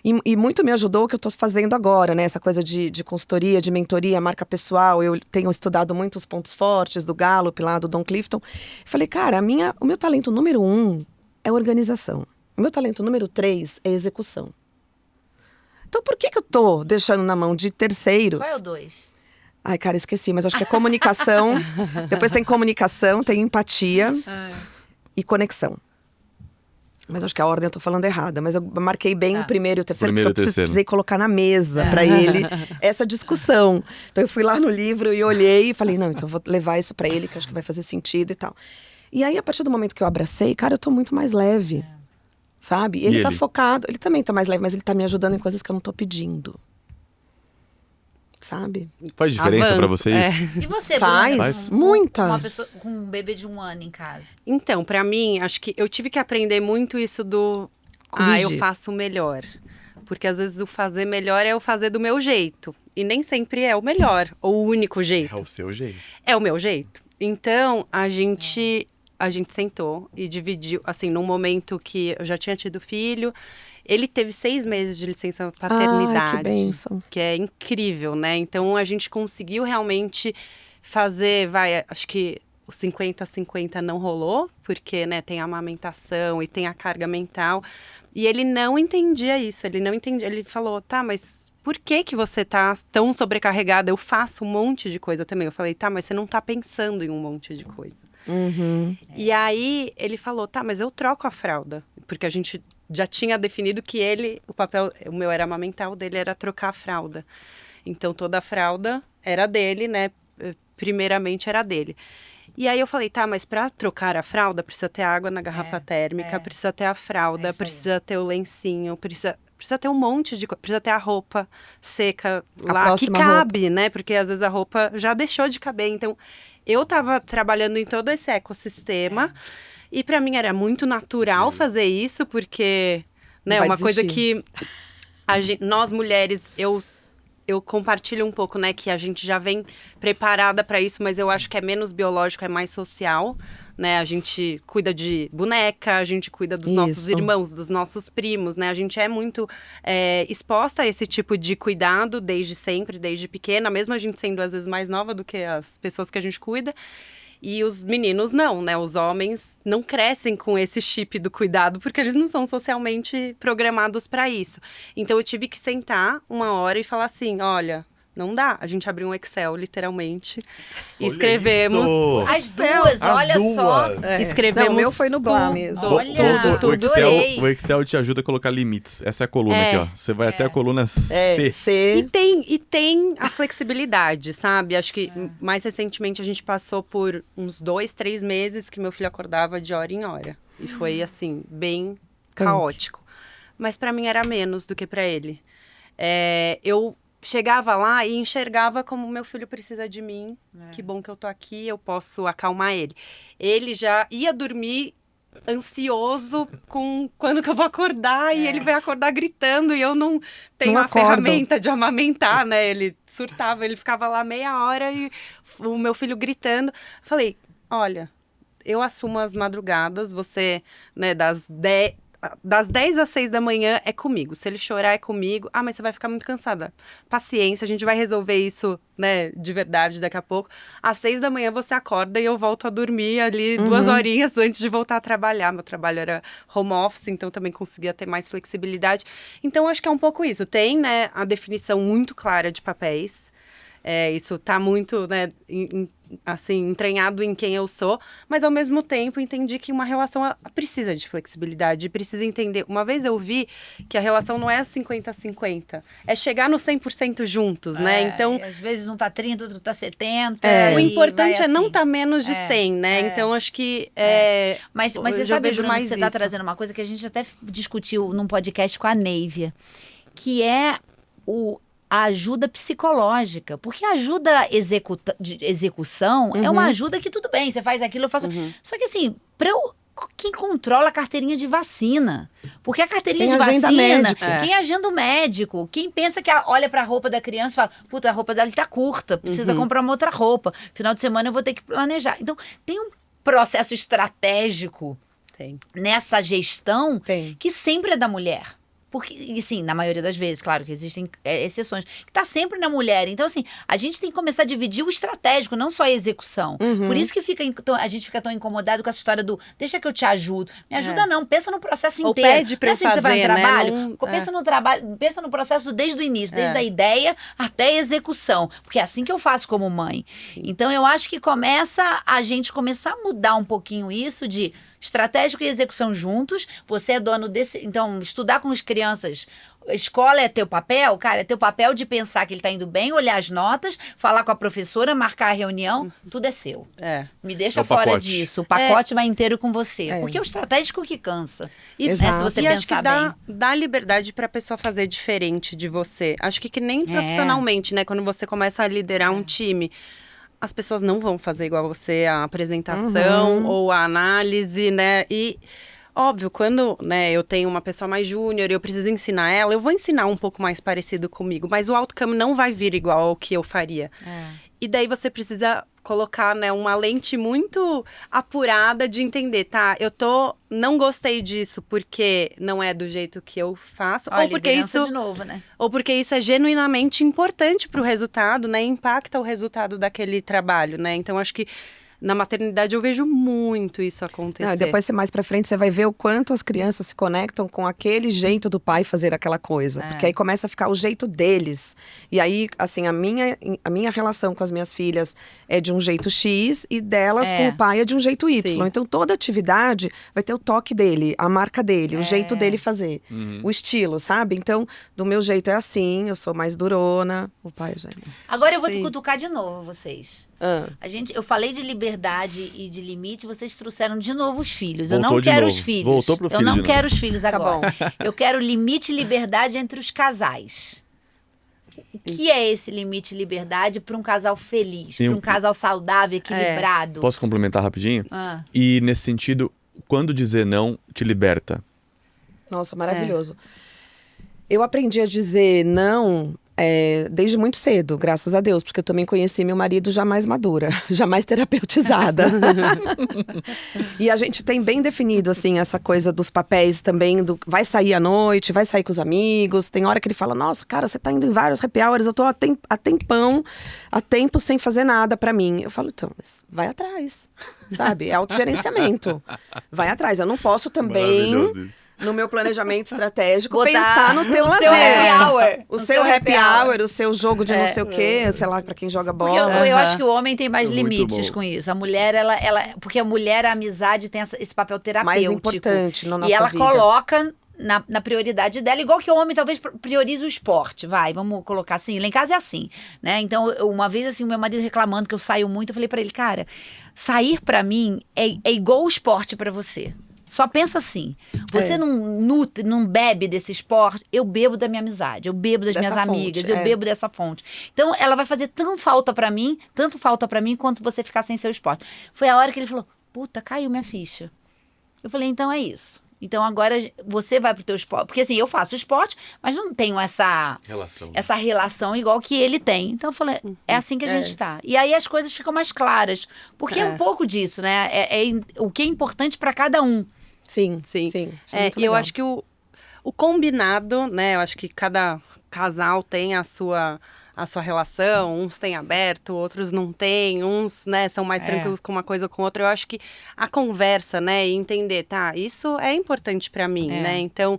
E muito me ajudou o que eu estou fazendo agora, né? Essa coisa de consultoria, de mentoria, marca pessoal. Eu tenho estudado muito os pontos fortes do Gallup lá, do Don Clifton. Falei, cara, o meu talento número 1 é organização. O meu talento número 3 é execução. Então, por que eu tô deixando na mão de terceiros? Qual é o 2? Ai, cara, esqueci, mas acho que é comunicação. Depois tem comunicação, tem empatia e conexão. Mas acho que a ordem eu tô falando errada. Mas eu marquei bem o primeiro e o terceiro, porque eu precisei colocar na mesa para ele essa discussão. Então, eu fui lá no livro e olhei e falei, não, então eu vou levar isso para ele, que acho que vai fazer sentido e tal. E aí, a partir do momento que eu abracei, cara, eu tô muito mais leve. Sabe? Ele tá focado, ele também tá mais leve, mas ele tá me ajudando em coisas que eu não tô pedindo. Sabe? Faz diferença pra você isso? E você, Faz? Bruna, Muita. Uma pessoa com um bebê de 1 ano em casa. Então, pra mim, acho que eu tive que aprender muito isso do... Corrigir. eu faço melhor. Porque às vezes o fazer melhor é o fazer do meu jeito. E nem sempre é o melhor, ou o único jeito. É o seu jeito. É o meu jeito. Então, a gente sentou e dividiu, assim, num momento que eu já tinha tido filho. Ele teve 6 meses de licença paternidade. Ai, que bênção. Que é incrível, né? Então, a gente conseguiu realmente fazer, acho que o 50-50 não rolou, porque, né, tem a amamentação e tem a carga mental. E ele não entendia isso, ele falou, tá, mas por que você tá tão sobrecarregada? Eu faço um monte de coisa também. Eu falei, tá, mas você não tá pensando em um monte de coisa. Uhum. E aí ele falou, tá, mas eu troco a fralda. Porque a gente já tinha definido que o meu era amamentar, o dele era trocar a fralda. Então toda a fralda era dele, né? Primeiramente era dele. E aí eu falei, tá, mas pra trocar a fralda precisa ter água na garrafa térmica, precisa ter a fralda, precisa ter o lencinho, precisa ter um monte de coisa, precisa ter a roupa seca lá, que cabe, né? Porque às vezes a roupa já deixou de caber. Então, eu tava trabalhando em todo esse ecossistema E pra mim era muito natural fazer isso, porque, né, Vai uma coisa desistir. que nós mulheres, eu compartilho um pouco, né, que a gente já vem preparada para isso, mas eu acho que é menos biológico, é mais social, né? A gente cuida de boneca, a gente cuida dos nossos Isso. irmãos, dos nossos primos, né? A gente é muito exposta a esse tipo de cuidado desde sempre, desde pequena, mesmo a gente sendo às vezes mais nova do que as pessoas que a gente cuida. E os meninos não, né? Os homens não crescem com esse chip do cuidado porque eles não são socialmente programados para isso. Então eu tive que sentar uma hora e falar assim, olha, não dá. A gente abriu um Excel, literalmente, e Olha escrevemos. isso! As duas, As olha duas. só. Escrevemos. Não, o meu foi no Blá tudo. mesmo. Olha, adorei. O Excel te ajuda a colocar limites. Essa é a coluna aqui, ó. Você vai até a coluna C. É, E C. tem a flexibilidade, sabe? Acho que mais recentemente a gente passou por uns 2, 3 meses que meu filho acordava de hora em hora. E foi, assim, bem caótico. Mas pra mim era menos do que pra ele. Eu chegava lá e enxergava como meu filho precisa de mim. Que bom que eu tô aqui, eu posso acalmar ele. Ele já ia dormir ansioso com quando que eu vou acordar e ele vai acordar gritando e eu não tenho Não a acordo. ferramenta de amamentar, né? Ele surtava, ele ficava lá meia hora e o meu filho gritando. Falei, olha, eu assumo as madrugadas, você, né, das 10 às 6 da manhã é comigo. Se ele chorar, é comigo. Ah, mas você vai ficar muito cansada. Paciência, a gente vai resolver isso, né, de verdade daqui a pouco. Às 6 da manhã você acorda e eu volto a dormir ali 2 horinhas antes de voltar a trabalhar. Meu trabalho era home office, então também conseguia ter mais flexibilidade. Então, acho que é um pouco isso. Tem, né, a definição muito clara de papéis. Isso tá muito, né, assim, entranhado em quem eu sou, mas ao mesmo tempo entendi que uma relação precisa de flexibilidade, precisa entender. Uma vez eu vi que a relação não é 50-50, é chegar no 100% juntos, né? Então, E às vezes um tá 30, outro tá 70. o e importante vai é não assim. estar menos de 100, né? Então, acho que Mas hoje você eu sabe, vejo Bruno, que mais você tá isso. trazendo uma coisa que a gente até discutiu num podcast com a Neivia, que é a ajuda psicológica. Porque a ajuda de execução é uma ajuda que tudo bem, você faz aquilo, eu faço. Só que assim, quem controla a carteirinha de vacina? Porque a carteirinha Quem de agenda vacina, médico. quem agenda o médico, quem pensa que olha pra roupa da criança e fala, puta, a roupa dela tá curta, precisa comprar uma outra roupa. Final de semana eu vou ter que planejar. Então, tem um processo estratégico Tem. nessa gestão Tem. que sempre é da mulher. Porque, e sim, na maioria das vezes, claro que existem exceções, que tá sempre na mulher. Então, assim, a gente tem que começar a dividir o estratégico, não só a execução. Por isso que a gente fica tão incomodado com essa história do deixa que eu te ajudo. Me ajuda não, pensa no processo Ou inteiro. pede pra Não é eu assim que você vai no fazer, né? trabalho? Não- Pensa no trabalho, pensa no processo desde o início, desde a ideia até a execução. Porque é assim que eu faço como mãe. Então, eu acho que a gente começar a mudar um pouquinho isso de estratégico e execução juntos. Você é dono desse. Então, estudar com as crianças. Escola é teu papel, cara, é teu papel de pensar que ele tá indo bem, olhar as notas, falar com a professora, marcar a reunião, tudo é seu. Me deixa É o fora pacote. disso. O pacote vai inteiro com você. Porque é o estratégico que cansa. E, Exato. Se você e acho pensar que dá liberdade pra pessoa fazer diferente de você. Acho que nem profissionalmente, né? Quando você começa a liderar um time, as pessoas não vão fazer igual você a apresentação ou a análise, né? E óbvio, quando, né, eu tenho uma pessoa mais júnior e eu preciso ensinar ela, eu vou ensinar um pouco mais parecido comigo, mas o outcome não vai vir igual ao que eu faria. E daí você precisa colocar, né, uma lente muito apurada de entender, tá? Não gostei disso porque não é do jeito que eu faço, Olha, ou porque liderança isso de novo, né? ou porque isso é genuinamente importante para o resultado, né? Impacta o resultado daquele trabalho, né? Então, acho que na maternidade eu vejo muito isso acontecer. Não, e depois, você mais pra frente, você vai ver o quanto as crianças se conectam com aquele jeito do pai fazer aquela coisa. Porque aí começa a ficar o jeito deles. E aí, assim, a minha relação com as minhas filhas é de um jeito X e delas com o pai é de um jeito Y. Sim. Então, toda atividade vai ter o toque dele, a marca dele, o jeito dele fazer. O estilo, sabe? Então, do meu jeito é assim, eu sou mais durona, o pai já... Agora eu vou te Sim. cutucar de novo, vocês. Ah. Eu falei de liberdade e de limite, vocês trouxeram de novo os filhos. Voltou eu não de quero novo. os filhos. Voltou pro eu filho não de novo. quero os filhos Tá agora. Eu quero limite e liberdade entre os casais. O que é esse limite e liberdade para um casal feliz, Tem para um casal saudável, equilibrado? Posso complementar rapidinho? Ah. E nesse sentido, quando dizer não te liberta? Nossa, maravilhoso. Eu aprendi a dizer não desde muito cedo, graças a Deus, porque eu também conheci meu marido já mais madura, já mais terapeutizada. E a gente tem bem definido, assim, essa coisa dos papéis também, vai sair à noite, vai sair com os amigos. Tem hora que ele fala, nossa, cara, você tá indo em vários happy hours, eu tô há tempo sem fazer nada pra mim. Eu falo, então, mas vai atrás, sabe? É autogerenciamento. Vai atrás, eu não posso também, no meu planejamento estratégico, pensar no teu seu happy hour. O seu happy hour, o seu jogo de não sei o quê, sei lá, pra quem joga bola. Porque eu acho que o homem tem mais limites bom. com isso. A mulher, porque a mulher, a amizade tem esse papel terapêutico. Mais importante na nossa vida. E ela coloca na prioridade dela, igual que o homem talvez priorize o esporte, vamos colocar assim, lá em casa é assim, né, então uma vez assim, o meu marido reclamando que eu saio muito, eu falei pra ele, cara, sair pra mim é igual o esporte pra você. Só pensa assim, você não bebe desse esporte, eu bebo da minha amizade, eu bebo das minhas amigas, eu bebo dessa fonte. Então, ela vai fazer tanto falta pra mim, quanto você ficar sem seu esporte. Foi a hora que ele falou, puta, caiu minha ficha. Eu falei, então é isso. Então, agora você vai pro teu esporte. Porque assim, eu faço esporte, mas não tenho essa relação igual que ele tem. Então, eu falei, é assim que a gente tá. E aí as coisas ficam mais claras. Porque é um pouco disso, né? O que é importante pra cada um. Sim. E eu acho que o combinado, né? Eu acho que cada casal tem a sua relação, uns têm aberto, outros não têm, uns, né, são mais tranquilos com uma coisa ou com outra. Eu acho que a conversa, né, e entender, tá, isso é importante pra mim, né? Então,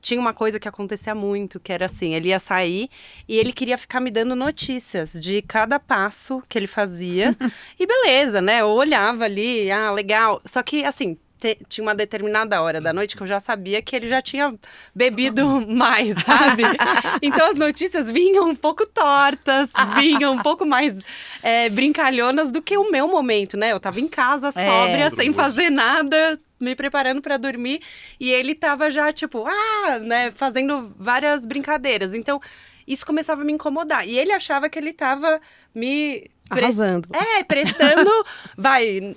tinha uma coisa que acontecia muito, que era assim, ele ia sair e ele queria ficar me dando notícias de cada passo que ele fazia. E beleza, né, eu olhava ali, legal. Só que, assim, tinha uma determinada hora da noite que eu já sabia que ele já tinha bebido mais, sabe? Então as notícias vinham um pouco tortas, vinham um pouco mais brincalhonas do que o meu momento, né? Eu tava em casa, sóbria, sem fazer nada, me preparando pra dormir. E ele tava já, tipo, né? Fazendo várias brincadeiras. Então, isso começava a me incomodar. E ele achava que ele tava me... arrasando. Prestando,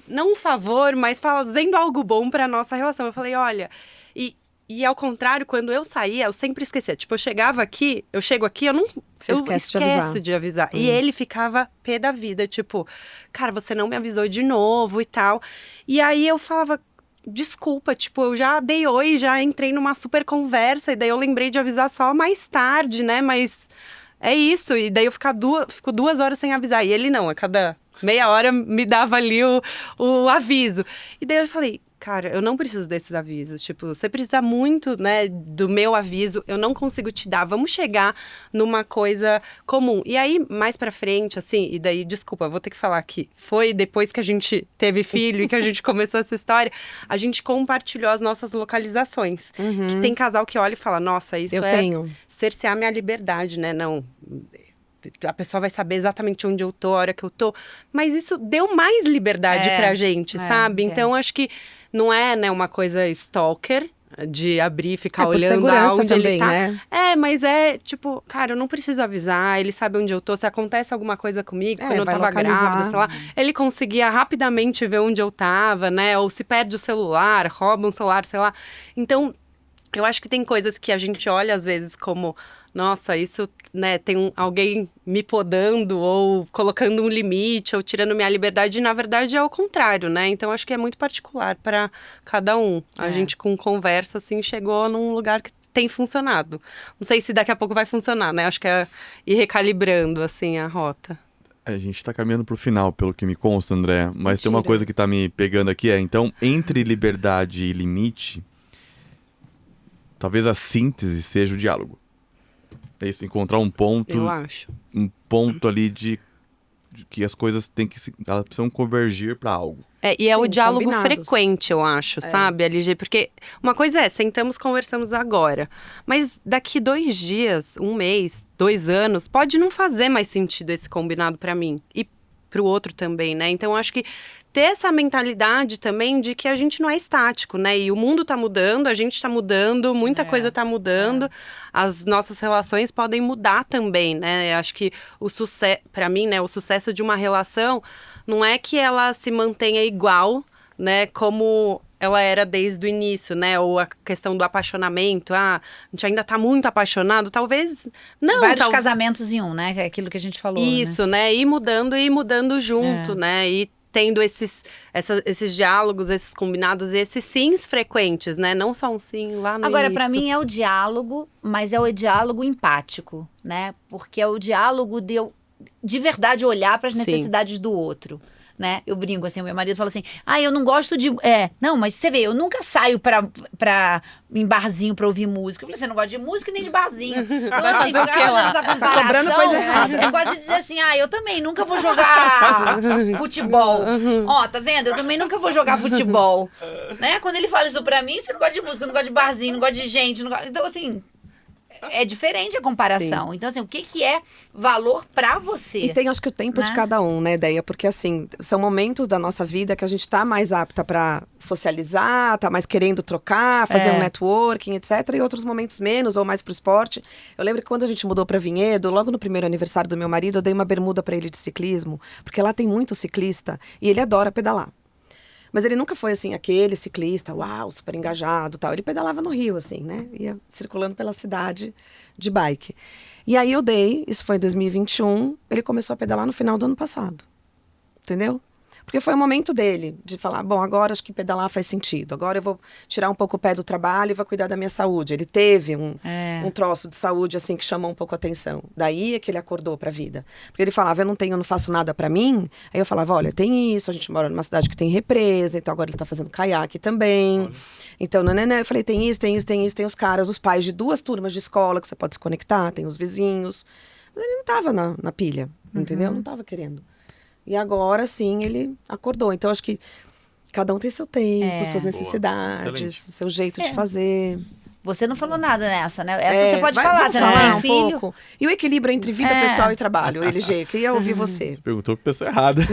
não um favor, mas fazendo algo bom pra nossa relação. Eu falei, olha, e ao contrário, quando eu saía, eu sempre esquecia. Tipo, eu chego aqui, eu esqueço de avisar. E ele ficava pé da vida, tipo, cara, você não me avisou de novo e tal. E aí eu falava, desculpa, tipo, eu já dei oi, já entrei numa super conversa, e daí eu lembrei de avisar só mais tarde, né, mas... É isso, e daí eu fico 2 horas sem avisar. E ele não, a cada meia hora me dava ali o aviso. E daí eu falei, cara, eu não preciso desses avisos. Tipo, você precisa muito, né, do meu aviso, eu não consigo te dar. Vamos chegar numa coisa comum. E aí, mais pra frente, assim, e daí, desculpa, vou ter que falar aqui. Foi depois que a gente teve filho e que a gente começou essa história, a gente compartilhou as nossas localizações. Que tem casal que olha e fala, nossa, isso cercear minha liberdade, né? Não, a pessoa vai saber exatamente onde eu tô, a hora que eu tô. Mas isso deu mais liberdade pra gente, sabe? Então, acho que não é, né, uma coisa stalker, de abrir e ficar olhando aonde também, ele tá. Né? Mas tipo, cara, eu não preciso avisar, ele sabe onde eu tô. Se acontece alguma coisa comigo, quando eu tava grávida, sei lá, ele conseguia rapidamente ver onde eu tava, né? Ou se perde o celular, rouba um celular, sei lá. Então, eu acho que tem coisas que a gente olha, às vezes, como... Nossa, isso, né, tem alguém me podando ou colocando um limite ou tirando minha liberdade. E, na verdade, é o contrário, né? Então, acho que é muito particular para cada um. A gente, com conversa, assim, chegou num lugar que tem funcionado. Não sei se daqui a pouco vai funcionar, né? Acho que é ir recalibrando, assim, a rota. A gente tá caminhando pro final, pelo que me consta, André. Mas tem uma coisa que tá me pegando aqui, então, entre liberdade e limite... Talvez a síntese seja o diálogo. É isso, encontrar um ponto... Eu acho. Um ponto ali de que as coisas elas precisam convergir para algo. E é o diálogo frequente, eu acho, sabe, LG? Porque uma coisa sentamos, conversamos agora. Mas daqui 2 dias, 1 mês, 2 anos, pode não fazer mais sentido esse combinado para mim. E pro outro também, né? Então, acho que ter essa mentalidade também de que a gente não é estático, né? E o mundo tá mudando, a gente tá mudando, muita coisa tá mudando. As nossas relações podem mudar também, né? Eu acho que o sucesso, para mim, né, o sucesso de uma relação não é que ela se mantenha igual, né, como ela era desde o início, né? Ou a questão do apaixonamento, a gente ainda tá muito apaixonado, talvez não. Vários casamentos em um, né? Que é aquilo que a gente falou, Isso, né? Ir mudando junto, né? E tendo esses diálogos, esses combinados, esses sims frequentes, né? Não só um sim lá no Agora, início. pra mim é o diálogo, mas é o diálogo empático, né? Porque é o diálogo de eu, de verdade, olhar para as necessidades do outro. Né? Eu brinco assim, o meu marido fala assim, eu não gosto de... não, mas você vê, eu nunca saio em barzinho pra ouvir música. Eu falei, você não gosta de música nem de barzinho. Então, assim, ficar fazendo essa comparação, é quase dizer assim, eu também nunca vou jogar futebol. Ó, tá vendo? Eu também nunca vou jogar futebol. Né? Quando ele fala isso pra mim, você não gosta de música, não gosta de barzinho, não gosta de gente. Então, assim... É diferente a comparação. Sim. Então, assim, o que é valor pra você? E tem, acho que, o tempo de cada um, né, Deia? Porque, assim, são momentos da nossa vida que a gente tá mais apta pra socializar, tá mais querendo trocar, fazer um networking, etc. E outros momentos menos, ou mais pro esporte. Eu lembro que quando a gente mudou pra Vinhedo, logo no primeiro aniversário do meu marido, eu dei uma bermuda pra ele de ciclismo, porque lá tem muito ciclista e ele adora pedalar. Mas ele nunca foi, assim, aquele ciclista, uau, super engajado e tal. Ele pedalava no Rio, assim, né? Ia circulando pela cidade de bike. E aí eu dei, isso foi em 2021, ele começou a pedalar no final do ano passado. Entendeu? Porque foi o momento dele, de falar, bom, agora acho que pedalar faz sentido. Agora eu vou tirar um pouco o pé do trabalho e vou cuidar da minha saúde. Ele teve um troço de saúde, assim, que chamou um pouco a atenção. Daí é que ele acordou pra vida. Porque ele falava, eu não faço nada pra mim. Aí eu falava, olha, tem isso, a gente mora numa cidade que tem represa, então agora ele tá fazendo caiaque também. Olha. Então, eu falei, tem isso, tem os caras, os pais de 2 turmas de escola que você pode se conectar, tem os vizinhos. Mas ele não tava na pilha, entendeu? Não tava querendo. E agora, sim, ele acordou. Então, acho que cada um tem seu tempo, suas necessidades, seu jeito de fazer. Você não falou nada nessa, né? Essa você pode falar, você não tem filho. Pouco. E o equilíbrio entre vida pessoal e trabalho, LG? Queria ouvir você. Você perguntou pra pessoa errada.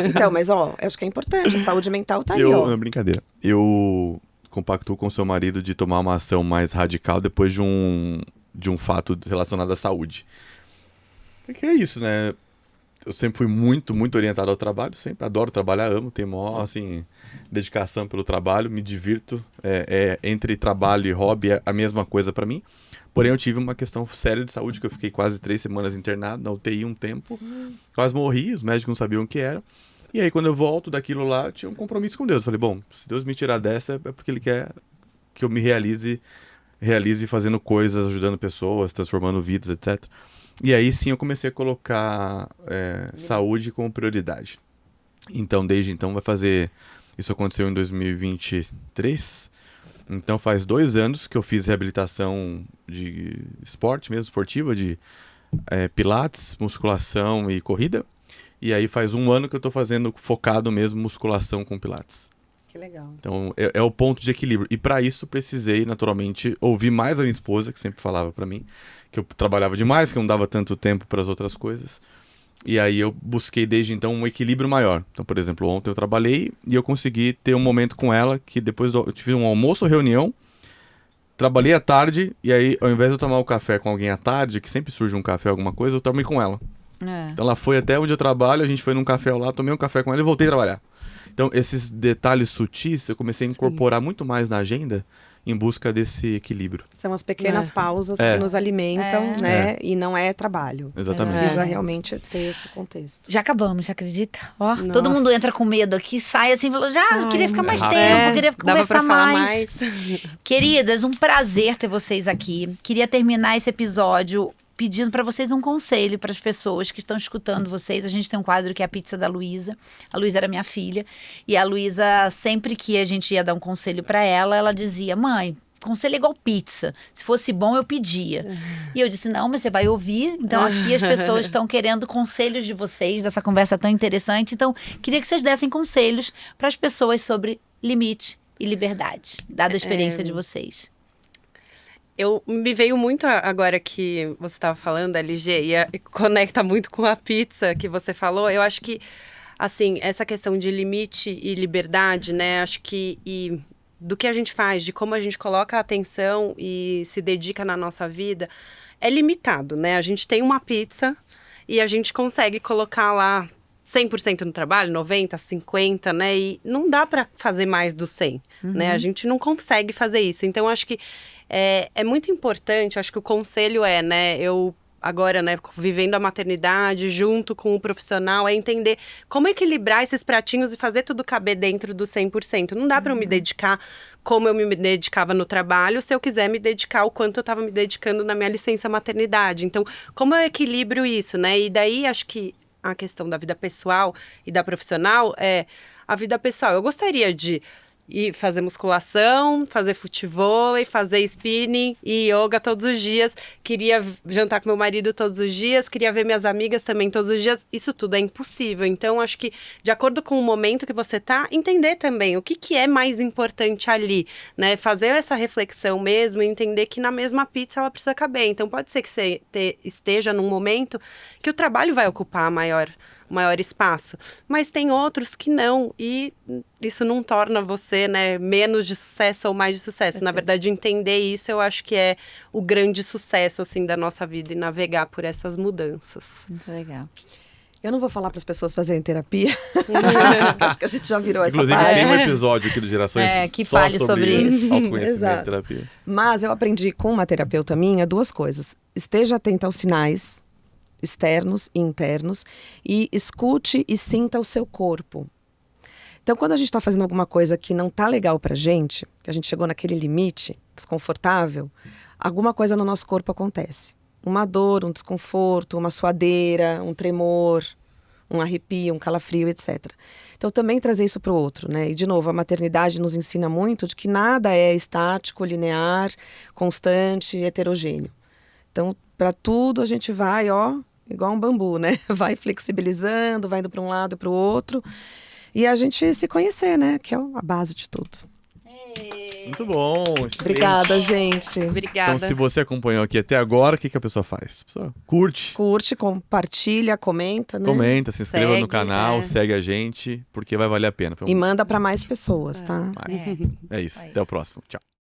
Então, mas, acho que é importante. A saúde mental tá aí, Não, brincadeira. Eu compactuo com seu marido de tomar uma ação mais radical depois de um fato relacionado à saúde. Porque é isso, né? Eu sempre fui muito, muito orientado ao trabalho, sempre adoro trabalhar, amo, tenho maior, assim, dedicação pelo trabalho, me divirto, entre trabalho e hobby é a mesma coisa pra mim, porém eu tive uma questão séria de saúde, que eu fiquei quase 3 semanas internado, na UTI um tempo, quase morri, os médicos não sabiam o que era, e aí quando eu volto daquilo lá, eu tinha um compromisso com Deus, eu falei, bom, se Deus me tirar dessa, é porque Ele quer que eu me realize fazendo coisas, ajudando pessoas, transformando vidas, etc., E aí sim eu comecei a colocar saúde como prioridade. Então, desde então, isso aconteceu em 2023. Então faz 2 anos que eu fiz reabilitação de esporte mesmo, esportiva, de pilates, musculação e corrida. E aí faz 1 ano que eu tô fazendo focado mesmo musculação com pilates. Que legal. Então é o ponto de equilíbrio. E para isso precisei naturalmente ouvir mais a minha esposa, que sempre falava para mim que eu trabalhava demais, que eu não dava tanto tempo para as outras coisas. E aí eu busquei desde então um equilíbrio maior. Então, por exemplo, ontem eu trabalhei e eu consegui ter um momento com ela que depois eu tive um almoço, reunião, trabalhei à tarde e aí ao invés de eu tomar um café com alguém à tarde, que sempre surge um café, alguma coisa, eu tomei com ela. Então ela foi até onde eu trabalho, a gente foi num café lá, tomei um café com ela e voltei a trabalhar. Então esses detalhes sutis eu comecei a incorporar muito mais na agenda em busca desse equilíbrio. São as pequenas pausas que nos alimentam, né? E não é trabalho. Exatamente. Precisa realmente ter esse contexto. Já acabamos, você acredita? Todo mundo entra com medo aqui, sai assim, falou, queria ficar mais tempo, queria conversar mais. Queridas, um prazer ter vocês aqui. Queria terminar esse episódio pedindo para vocês um conselho para as pessoas que estão escutando vocês. A gente tem um quadro que é a Pizza da Luísa. A Luísa era minha filha. E a Luísa, sempre que a gente ia dar um conselho para ela, ela dizia, mãe, conselho é igual pizza. Se fosse bom, eu pedia. E eu disse, não, mas você vai ouvir. Então, aqui as pessoas estão querendo conselhos de vocês, dessa conversa tão interessante. Então, queria que vocês dessem conselhos para as pessoas sobre limite e liberdade, dada a experiência de vocês. Me veio muito agora que você estava falando, LG, e conecta muito com a pizza que você falou. Eu acho que, assim, essa questão de limite e liberdade, né? Acho que do que a gente faz, de como a gente coloca a atenção e se dedica na nossa vida, é limitado, né? A gente tem uma pizza e a gente consegue colocar lá 100% no trabalho, 90%, 50%, né? E não dá para fazer mais do 100%, né? A gente não consegue fazer isso. Então, acho que é muito importante, acho que o conselho né? Eu agora, né, vivendo a maternidade junto com o profissional, é entender como equilibrar esses pratinhos e fazer tudo caber dentro do 100%. Não dá para eu me dedicar como eu me dedicava no trabalho, se eu quiser me dedicar o quanto eu estava me dedicando na minha licença maternidade. Então, como eu equilibro isso, né? E daí, acho que a questão da vida pessoal e da profissional a vida pessoal. Eu gostaria de ir fazer musculação, fazer futevôlei, fazer spinning e yoga todos os dias. Queria jantar com meu marido todos os dias, queria ver minhas amigas também todos os dias. Isso tudo é impossível. Então, acho que, de acordo com o momento que você tá, entender também o que é mais importante ali, né? Fazer essa reflexão mesmo e entender que na mesma pizza ela precisa caber. Então, pode ser que você esteja num momento que o trabalho vai ocupar maior espaço, mas tem outros que não, e isso não torna você, né, menos de sucesso ou mais de sucesso. Na verdade, entender isso, eu acho que é o grande sucesso, assim, da nossa vida, e navegar por essas mudanças. Muito legal. Eu não vou falar para as pessoas fazerem terapia. Acho que a gente já virou Inclusive, essa página. tem um episódio aqui do Gerações que só fale sobre isso. autoconhecimento Exato. e terapia. Mas eu aprendi com uma terapeuta minha 2 coisas. Esteja atenta aos sinais externos e internos e escute e sinta o seu corpo. Então, quando a gente está fazendo alguma coisa que não tá legal pra gente, que a gente chegou naquele limite desconfortável, alguma coisa no nosso corpo acontece. Uma dor, um desconforto, uma suadeira, um tremor, um arrepio, um calafrio, etc. Então, também trazer isso para o outro, né? E, de novo, a maternidade nos ensina muito de que nada é estático, linear, constante, heterogêneo. Então, para tudo a gente vai, igual um bambu, né? Vai flexibilizando, vai indo para um lado e para o outro. E a gente se conhecer, né? Que é a base de tudo. Muito bom. Excelente. Obrigada, gente. Obrigada. Então, se você acompanhou aqui até agora, o que a pessoa faz? A pessoa curte, Curte, compartilha, comenta, né? comenta, se inscreva no Segue, canal, segue a gente, porque vai valer a pena. Foi E manda para mais pessoas, tá? É isso. Até o próximo. Tchau.